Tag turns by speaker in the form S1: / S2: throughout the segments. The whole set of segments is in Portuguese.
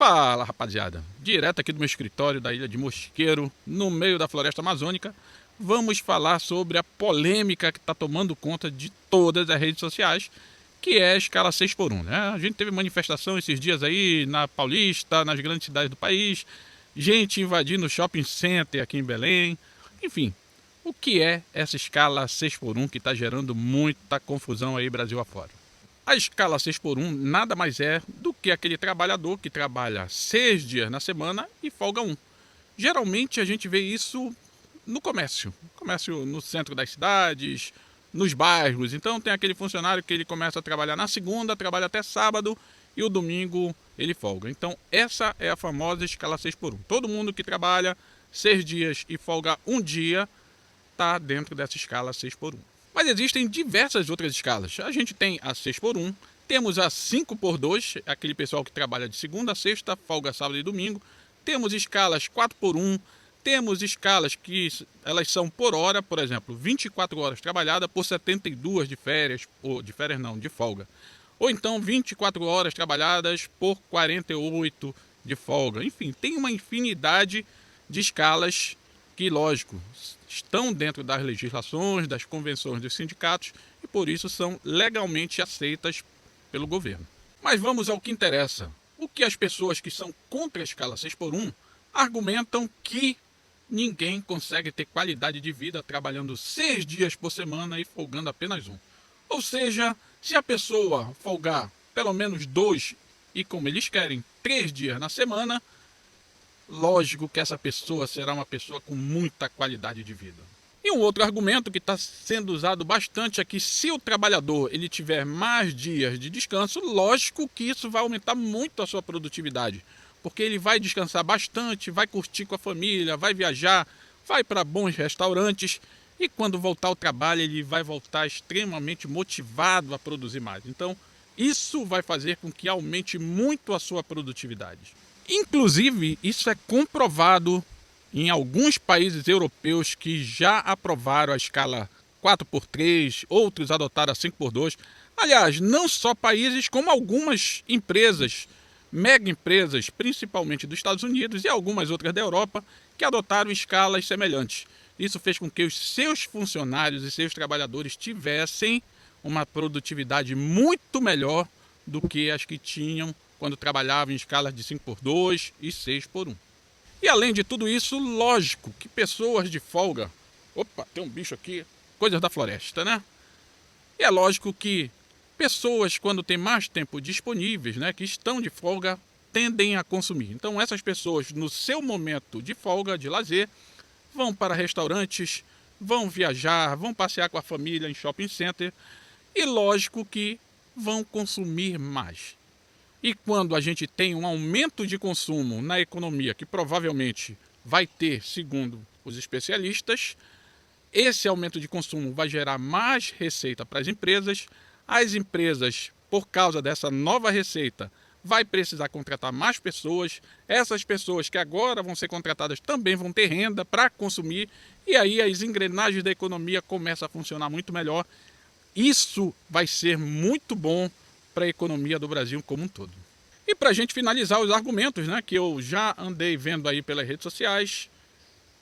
S1: Fala, rapaziada, direto aqui do meu escritório da Ilha de Mosqueiro, no meio da floresta amazônica, vamos falar sobre a polêmica que está tomando conta de todas as redes sociais, que é a escala 6x1, né? A gente teve manifestação esses dias aí na Paulista, nas grandes cidades do país, gente invadindo o shopping center aqui em Belém, enfim. O que é essa escala 6x1 que está gerando muita confusão aí Brasil afora? A escala 6x1 nada mais é do que aquele trabalhador que trabalha 6 dias na semana e folga um. Geralmente a gente vê isso no comércio no centro das cidades, nos bairros. Então tem aquele funcionário que ele começa a trabalhar na segunda, trabalha até sábado e o domingo ele folga. Então essa é a famosa escala 6x1. Todo mundo que trabalha 6 dias e folga um dia está dentro dessa escala 6x1. Mas existem diversas outras escalas. A gente tem a 6x1, temos a 5x2, aquele pessoal que trabalha de segunda a sexta, folga sábado e domingo. Temos escalas 4x1, temos escalas que elas são por hora, por exemplo, 24 horas trabalhada por 72 de férias, ou de férias não, de folga. Ou então 24 horas trabalhadas por 48 de folga. Enfim, tem uma infinidade de escalas que, lógico, estão dentro das legislações, das convenções dos sindicatos e por isso são legalmente aceitas pelo governo. Mas vamos ao que interessa. O que as pessoas que são contra a escala 6x1 argumentam que ninguém consegue ter qualidade de vida trabalhando 6 dias por semana e folgando apenas um. Ou seja, se a pessoa folgar pelo menos 2 e, como eles querem, 3 dias na semana, lógico que essa pessoa será uma pessoa com muita qualidade de vida. E um outro argumento que está sendo usado bastante é que se o trabalhador ele tiver mais dias de descanso, lógico que isso vai aumentar muito a sua produtividade. Porque ele vai descansar bastante, vai curtir com a família, vai viajar, vai para bons restaurantes e quando voltar ao trabalho ele vai voltar extremamente motivado a produzir mais. Então isso vai fazer com que aumente muito a sua produtividade. Inclusive, isso é comprovado em alguns países europeus que já aprovaram a escala 4x3, outros adotaram a 5x2. Aliás, não só países, como algumas empresas, mega empresas, principalmente dos Estados Unidos e algumas outras da Europa, que adotaram escalas semelhantes. Isso fez com que os seus funcionários e seus trabalhadores tivessem uma produtividade muito melhor do que as que tinham quando trabalhava em escalas de 5x2 e 6x1. E além de tudo isso, lógico que pessoas de folga... Opa, tem um bicho aqui, coisas da floresta, né? E é lógico que pessoas, quando têm mais tempo disponíveis, né, que estão de folga, tendem a consumir. Então essas pessoas, no seu momento de folga, de lazer, vão para restaurantes, vão viajar, vão passear com a família em shopping center e lógico que vão consumir mais. E quando a gente tem um aumento de consumo na economia, que provavelmente vai ter, segundo os especialistas, esse aumento de consumo vai gerar mais receita para as empresas, por causa dessa nova receita, vai precisar contratar mais pessoas, essas pessoas que agora vão ser contratadas também vão ter renda para consumir, e aí as engrenagens da economia começam a funcionar muito melhor. Isso vai ser muito bom para a economia do Brasil como um todo. E para a gente finalizar os argumentos, né, que eu já andei vendo aí pelas redes sociais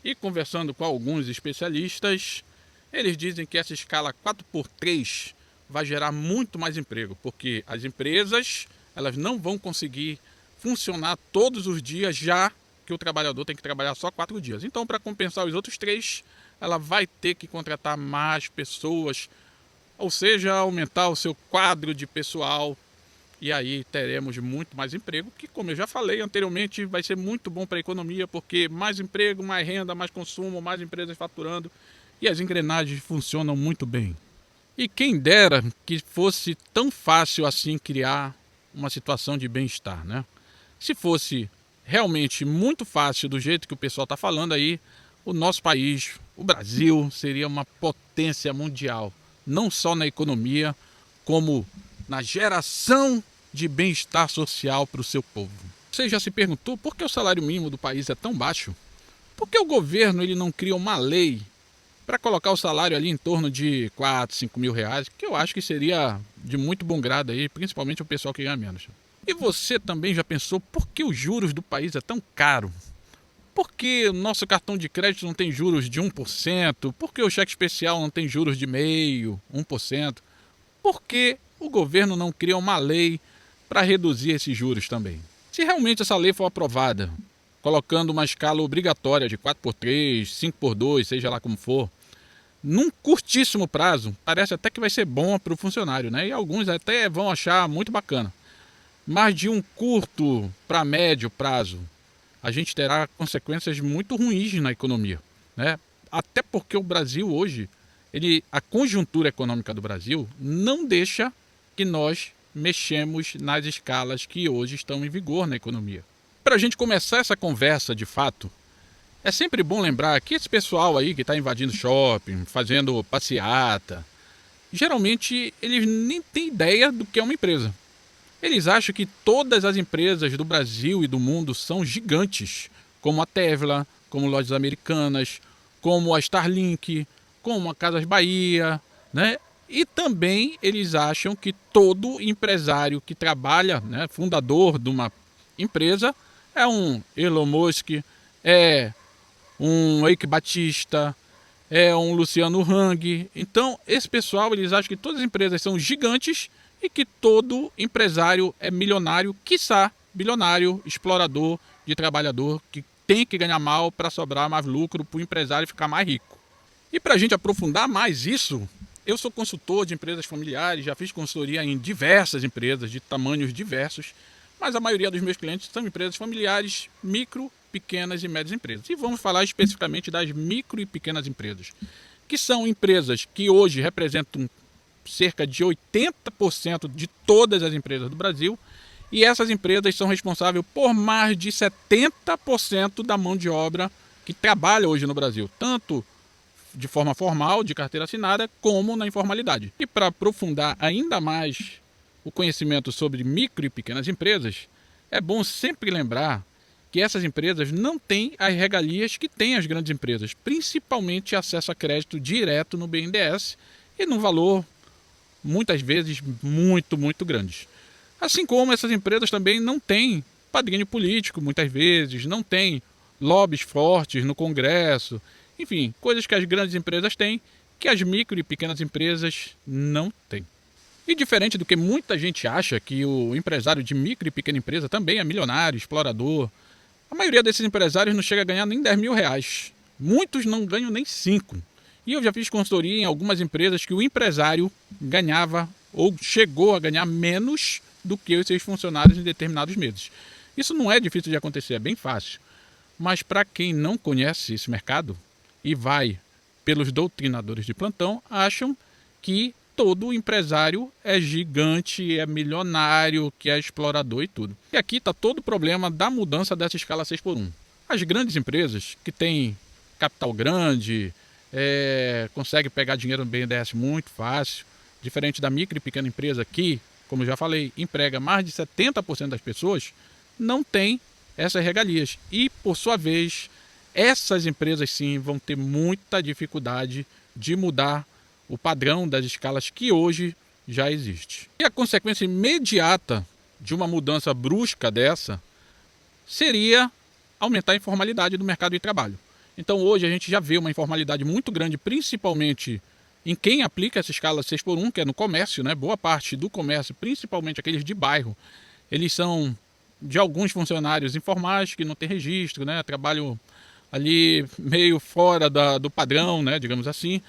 S1: e conversando com alguns especialistas, eles dizem que essa escala 4x3 vai gerar muito mais emprego, porque as empresas elas não vão conseguir funcionar todos os dias, já que o trabalhador tem que trabalhar só 4 dias. Então, para compensar os outros 3, ela vai ter que contratar mais pessoas, ou seja, aumentar o seu quadro de pessoal, e aí teremos muito mais emprego, que, como eu já falei anteriormente, vai ser muito bom para a economia, porque mais emprego, mais renda, mais consumo, mais empresas faturando, e as engrenagens funcionam muito bem. E quem dera que fosse tão fácil assim criar uma situação de bem-estar, né? Se fosse realmente muito fácil do jeito que o pessoal está falando aí, o nosso país, o Brasil, seria uma potência mundial, não só na economia, como na geração de bem-estar social para o seu povo. Você já se perguntou por que o salário mínimo do país é tão baixo? Por que o governo ele não cria uma lei para colocar o salário ali em torno de 4, 5 mil reais, que eu acho que seria de muito bom grado aí, principalmente o pessoal que ganha menos? E você também já pensou por que os juros do país é tão caro? Por que o nosso cartão de crédito não tem juros de 1%? Por que o cheque especial não tem juros de 0,5%, 1%? Por que o governo não cria uma lei para reduzir esses juros também? Se realmente essa lei for aprovada, colocando uma escala obrigatória de 4x3, 5x2, seja lá como for, num curtíssimo prazo, parece até que vai ser bom para o funcionário, né? E alguns até vão achar muito bacana. Mas de um curto para médio prazo, a gente terá consequências muito ruins na economia, né? Até porque o Brasil hoje, a conjuntura econômica do Brasil não deixa que nós mexemos nas escalas que hoje estão em vigor na economia. Para a gente começar essa conversa de fato, é sempre bom lembrar que esse pessoal aí que está invadindo shopping, fazendo passeata, geralmente eles nem têm ideia do que é uma empresa. Eles acham que todas as empresas do Brasil e do mundo são gigantes, como a Tesla, como Lojas Americanas, como a Starlink, como a Casas Bahia, né? E também eles acham que todo empresário que trabalha, né, fundador de uma empresa, é um Elon Musk, é um Eike Batista, é um Luciano Hang. Então, esse pessoal, eles acham que todas as empresas são gigantes e que todo empresário é milionário, quiçá bilionário, explorador de trabalhador, que tem que ganhar mal para sobrar mais lucro para o empresário ficar mais rico. E para a gente aprofundar mais isso, eu sou consultor de empresas familiares, já fiz consultoria em diversas empresas de tamanhos diversos, mas a maioria dos meus clientes são empresas familiares, micro, pequenas e médias empresas. E vamos falar especificamente das micro e pequenas empresas, que são empresas que hoje representam cerca de 80% de todas as empresas do Brasil, e essas empresas são responsáveis por mais de 70% da mão de obra que trabalha hoje no Brasil, tanto de forma formal, de carteira assinada, como na informalidade. E para aprofundar ainda mais o conhecimento sobre micro e pequenas empresas, é bom sempre lembrar que essas empresas não têm as regalias que têm as grandes empresas, principalmente acesso a crédito direto no BNDES e num valor muitas vezes muito grande. Assim como essas empresas também não têm padrinho político, muitas vezes, não têm lobbies fortes no Congresso, enfim, coisas que as grandes empresas têm, que as micro e pequenas empresas não têm. E diferente do que muita gente acha, que o empresário de micro e pequena empresa também é milionário, explorador, a maioria desses empresários não chega a ganhar nem 10 mil reais. Muitos não ganham nem 5. E eu já fiz consultoria em algumas empresas que o empresário ganhava ou chegou a ganhar menos do que os seus funcionários em determinados meses. Isso não é difícil de acontecer, é bem fácil. Mas para quem não conhece esse mercado e vai pelos doutrinadores de plantão, acham que todo empresário é gigante, é milionário, que é explorador e tudo. E aqui está todo o problema da mudança dessa escala 6x1. As grandes empresas que têm capital grande, consegue pegar dinheiro no BNDES muito fácil, diferente da micro e pequena empresa que, como eu já falei, emprega mais de 70% das pessoas, não tem essas regalias. E, por sua vez, essas empresas sim vão ter muita dificuldade de mudar o padrão das escalas que hoje já existe. E a consequência imediata de uma mudança brusca dessa seria aumentar a informalidade do mercado de trabalho. Então hoje a gente já vê uma informalidade muito grande, principalmente em quem aplica essa escala 6x1, que é no comércio, né? Boa parte do comércio, principalmente aqueles de bairro, eles são de alguns funcionários informais que não têm registro, né? Trabalham ali meio fora do padrão, né? Digamos assim.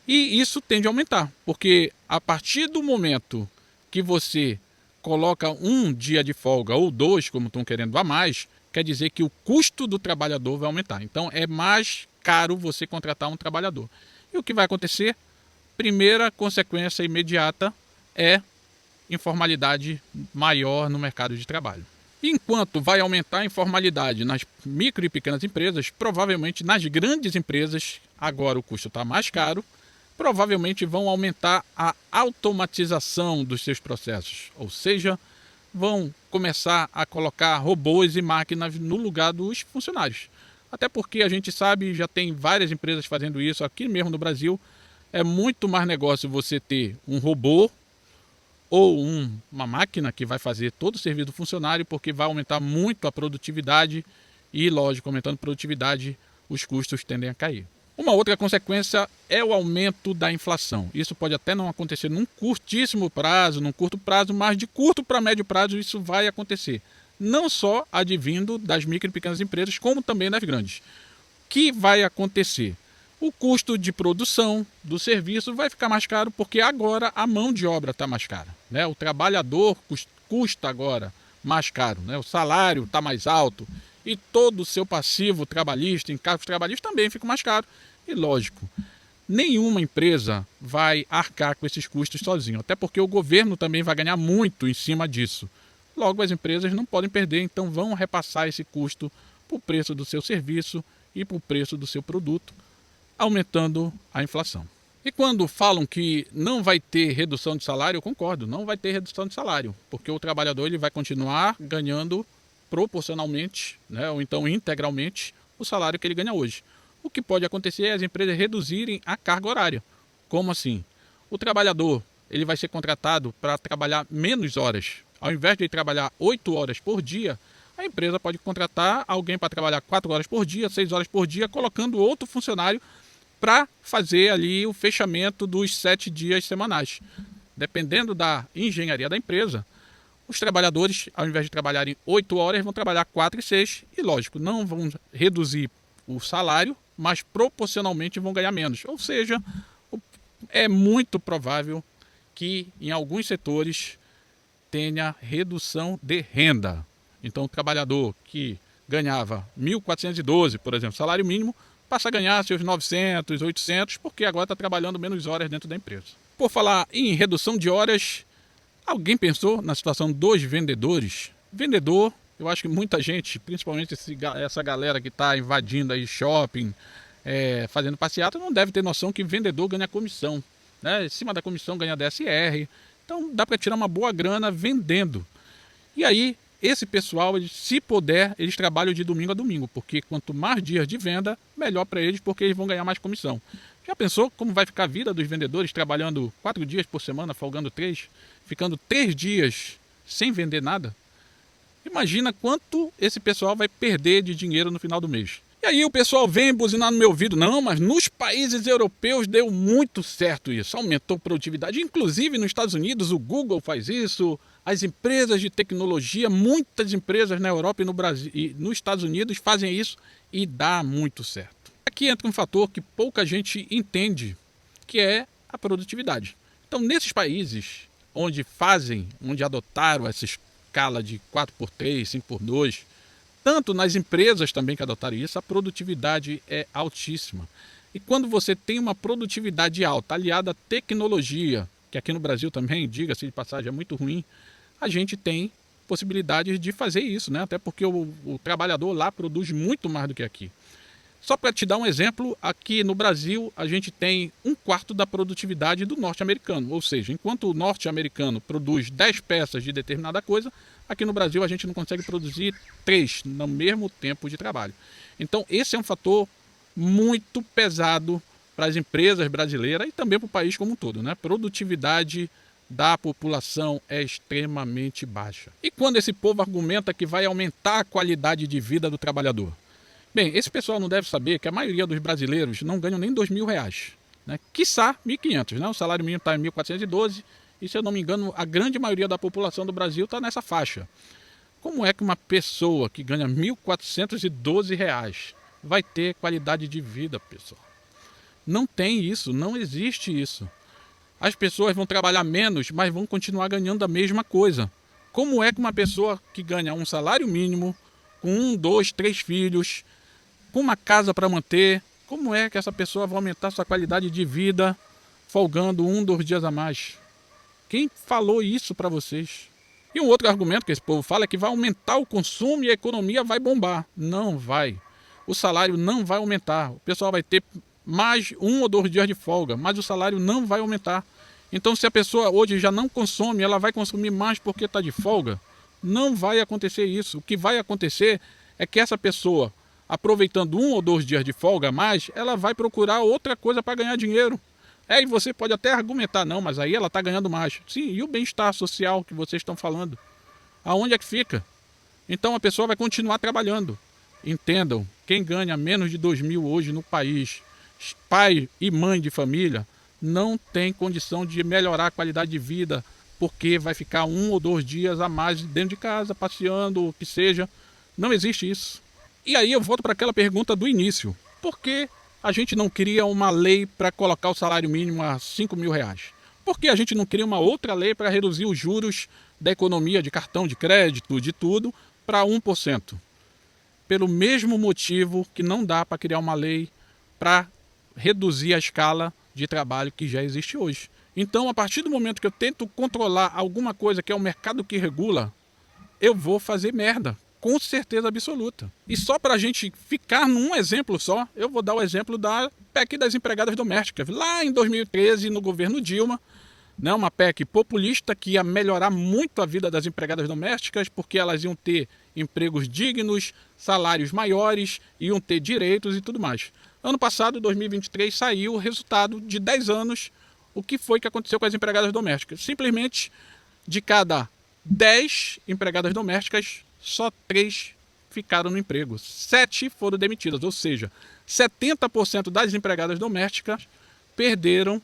S1: E isso tende a aumentar, porque a partir do momento que você coloca um dia de folga ou 2, como estão querendo a mais, quer dizer que o custo do trabalhador vai aumentar. Então é mais caro você contratar um trabalhador. E o que vai acontecer? Primeira consequência imediata é informalidade maior no mercado de trabalho. Enquanto vai aumentar a informalidade nas micro e pequenas empresas, provavelmente nas grandes empresas, agora o custo está mais caro, provavelmente vão aumentar a automatização dos seus processos, ou seja, vão começar a colocar robôs e máquinas no lugar dos funcionários. Até porque a gente sabe, já tem várias empresas fazendo isso aqui mesmo no Brasil, é muito mais negócio você ter um robô ou uma máquina que vai fazer todo o serviço do funcionário, porque vai aumentar muito a produtividade e, lógico, aumentando a produtividade, os custos tendem a cair. Uma outra consequência é o aumento da inflação. Isso pode até não acontecer num curtíssimo prazo, num curto prazo, mas de curto para médio prazo isso vai acontecer. Não só advindo das micro e pequenas empresas, como também das grandes. O que vai acontecer? O custo de produção do serviço vai ficar mais caro porque agora a mão de obra está mais cara, né? O trabalhador custa agora mais caro, né? O salário está mais alto e todo o seu passivo trabalhista, encargos trabalhistas também fica mais caro. E lógico, nenhuma empresa vai arcar com esses custos sozinho, até porque o governo também vai ganhar muito em cima disso. Logo, as empresas não podem perder, então vão repassar esse custo para o preço do seu serviço e para o preço do seu produto, aumentando a inflação. E quando falam que não vai ter redução de salário, eu concordo, não vai ter redução de salário, porque o trabalhador ele vai continuar ganhando proporcionalmente, né, ou então integralmente, o salário que ele ganha hoje. O que pode acontecer é as empresas reduzirem a carga horária. Como assim? O trabalhador ele vai ser contratado para trabalhar menos horas. Ao invés de trabalhar 8 horas por dia, a empresa pode contratar alguém para trabalhar 4 horas por dia, 6 horas por dia, colocando outro funcionário para fazer ali o fechamento dos 7 dias semanais. Dependendo da engenharia da empresa, os trabalhadores, ao invés de trabalharem 8 horas, vão trabalhar 4 e 6. E lógico, não vão reduzir o salário, mas proporcionalmente vão ganhar menos. Ou seja, é muito provável que em alguns setores tenha redução de renda. Então o trabalhador que ganhava 1.412, por exemplo, salário mínimo, passa a ganhar seus 900, 800, porque agora está trabalhando menos horas dentro da empresa. Por falar em redução de horas, alguém pensou na situação dos vendedores? Vendedor, eu acho que muita gente, principalmente essa galera que está invadindo aí shopping, fazendo passeata, não deve ter noção que vendedor ganha comissão, né? Em cima da comissão ganha DSR, então dá para tirar uma boa grana vendendo. E aí, esse pessoal, se puder, eles trabalham de domingo a domingo, porque quanto mais dias de venda, melhor para eles, porque eles vão ganhar mais comissão. Já pensou como vai ficar a vida dos vendedores trabalhando 4 dias por semana, folgando 3, ficando 3 dias sem vender nada? Imagina quanto esse pessoal vai perder de dinheiro no final do mês. E aí o pessoal vem buzinar no meu ouvido, não, mas nos países europeus deu muito certo isso, aumentou a produtividade, inclusive nos Estados Unidos o Google faz isso, as empresas de tecnologia, muitas empresas na Europa e no Brasil e nos Estados Unidos fazem isso e dá muito certo. Aqui entra um fator que pouca gente entende, que é a produtividade. Então nesses países onde adotaram essa escala de 4x3, 5x2, tanto nas empresas também que adotaram isso, a produtividade é altíssima. E quando você tem uma produtividade alta, aliada à tecnologia, que aqui no Brasil também, diga-se de passagem, é muito ruim, a gente tem possibilidades de fazer isso, né? Até porque o trabalhador lá produz muito mais do que aqui. Só para te dar um exemplo, aqui no Brasil a gente tem 1/4 da produtividade do norte-americano. Ou seja, enquanto o norte-americano produz 10 peças de determinada coisa, aqui no Brasil a gente não consegue produzir 3 no mesmo tempo de trabalho. Então esse é um fator muito pesado para as empresas brasileiras e também para o país como um todo, né? Produtividade da população é extremamente baixa. E quando esse povo argumenta que vai aumentar a qualidade de vida do trabalhador? Bem, esse pessoal não deve saber que a maioria dos brasileiros não ganham nem R$2.000, né? Quiçá 1.500, né? O salário mínimo está em 1.412 e, se eu não me engano, a grande maioria da população do Brasil está nessa faixa. Como é que uma pessoa que ganha R$1.412 vai ter qualidade de vida, pessoal? Não tem isso, não existe isso. As pessoas vão trabalhar menos, mas vão continuar ganhando a mesma coisa. Como é que uma pessoa que ganha um salário mínimo, com 1, 2, 3 filhos, com uma casa para manter, como é que essa pessoa vai aumentar sua qualidade de vida folgando 1, 2 dias a mais? Quem falou isso para vocês? E um outro argumento que esse povo fala é que vai aumentar o consumo e a economia vai bombar. Não vai. O salário não vai aumentar. O pessoal vai ter mais 1 ou 2 dias de folga, mas o salário não vai aumentar. Então, se a pessoa hoje já não consome, ela vai consumir mais porque está de folga? Não vai acontecer isso. O que vai acontecer é que essa pessoa, aproveitando 1 ou 2 dias de folga a mais, ela vai procurar outra coisa para ganhar dinheiro. E você pode até argumentar, não, mas aí ela está ganhando mais. Sim, e o bem-estar social que vocês estão falando? Aonde é que fica? Então a pessoa vai continuar trabalhando. Entendam, quem ganha menos de 2.000 hoje no país, pai e mãe de família, não tem condição de melhorar a qualidade de vida, porque vai ficar 1 ou 2 dias a mais dentro de casa, passeando, o que seja. Não existe isso. E aí eu volto para aquela pergunta do início. Por que a gente não cria uma lei para colocar o salário mínimo a 5 mil reais? Por que a gente não cria uma outra lei para reduzir os juros da economia, de cartão de crédito, de tudo, para 1%? Pelo mesmo motivo que não dá para criar uma lei para reduzir a escala de trabalho que já existe hoje. Então, a partir do momento que eu tento controlar alguma coisa que é o mercado que regula, eu vou fazer merda, com certeza absoluta. E só para a gente ficar num exemplo só, eu vou dar o exemplo da PEC das empregadas domésticas. Lá em 2013, no governo Dilma, né, uma PEC populista que ia melhorar muito a vida das empregadas domésticas, porque elas iam ter empregos dignos, salários maiores, iam ter direitos e tudo mais. Ano passado, 2023, saiu o resultado de 10 anos, o que foi que aconteceu com as empregadas domésticas. Simplesmente, de cada 10 empregadas domésticas, só 3 ficaram no emprego. 7 foram demitidas, ou seja, 70% das empregadas domésticas perderam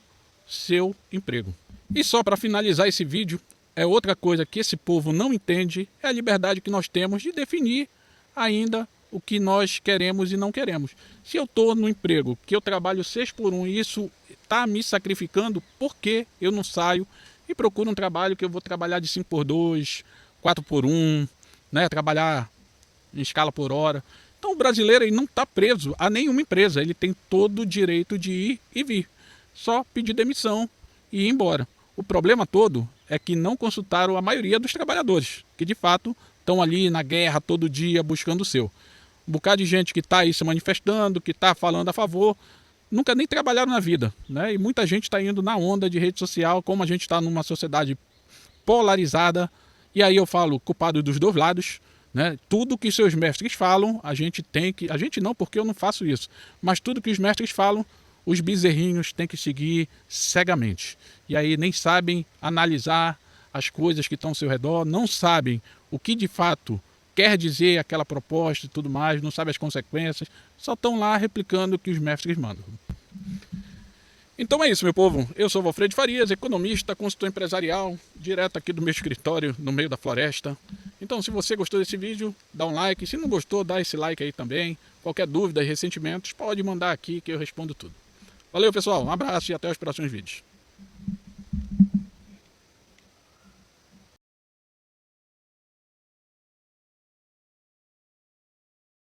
S1: seu emprego. E só para finalizar esse vídeo, é outra coisa que esse povo não entende, é a liberdade que nós temos de definir ainda o que nós queremos e não queremos. Se eu estou no emprego, que eu trabalho 6x1 e isso está me sacrificando, por que eu não saio e procuro um trabalho que eu vou trabalhar de 5x2, 4x1, né, trabalhar em escala por hora? Então o brasileiro ele não está preso a nenhuma empresa, ele tem todo o direito de ir e vir. Só pedir demissão e ir embora. O problema todo é que não consultaram a maioria dos trabalhadores, que de fato estão ali na guerra todo dia buscando o seu. Um bocado de gente que está aí se manifestando, que está falando a favor, nunca nem trabalharam na vida, né? E muita gente está indo na onda de rede social, como a gente está numa sociedade polarizada, e aí eu falo culpado dos dois lados, né? Tudo que seus mestres falam, a gente tem que... A gente não, porque eu não faço isso, mas tudo que os mestres falam, os bezerrinhos têm que seguir cegamente. E aí nem sabem analisar as coisas que estão ao seu redor, não sabem o que de fato quer dizer aquela proposta e tudo mais, não sabem as consequências, só estão lá replicando o que os mestres mandam. Então é isso, meu povo. Eu sou Valfredo Farias, economista, consultor empresarial, direto aqui do meu escritório, no meio da floresta. Então, se você gostou desse vídeo, dá um like. Se não gostou, dá esse like aí também. Qualquer dúvida e ressentimentos, pode mandar aqui que eu respondo tudo. Valeu, pessoal. Um abraço e até os próximos vídeos.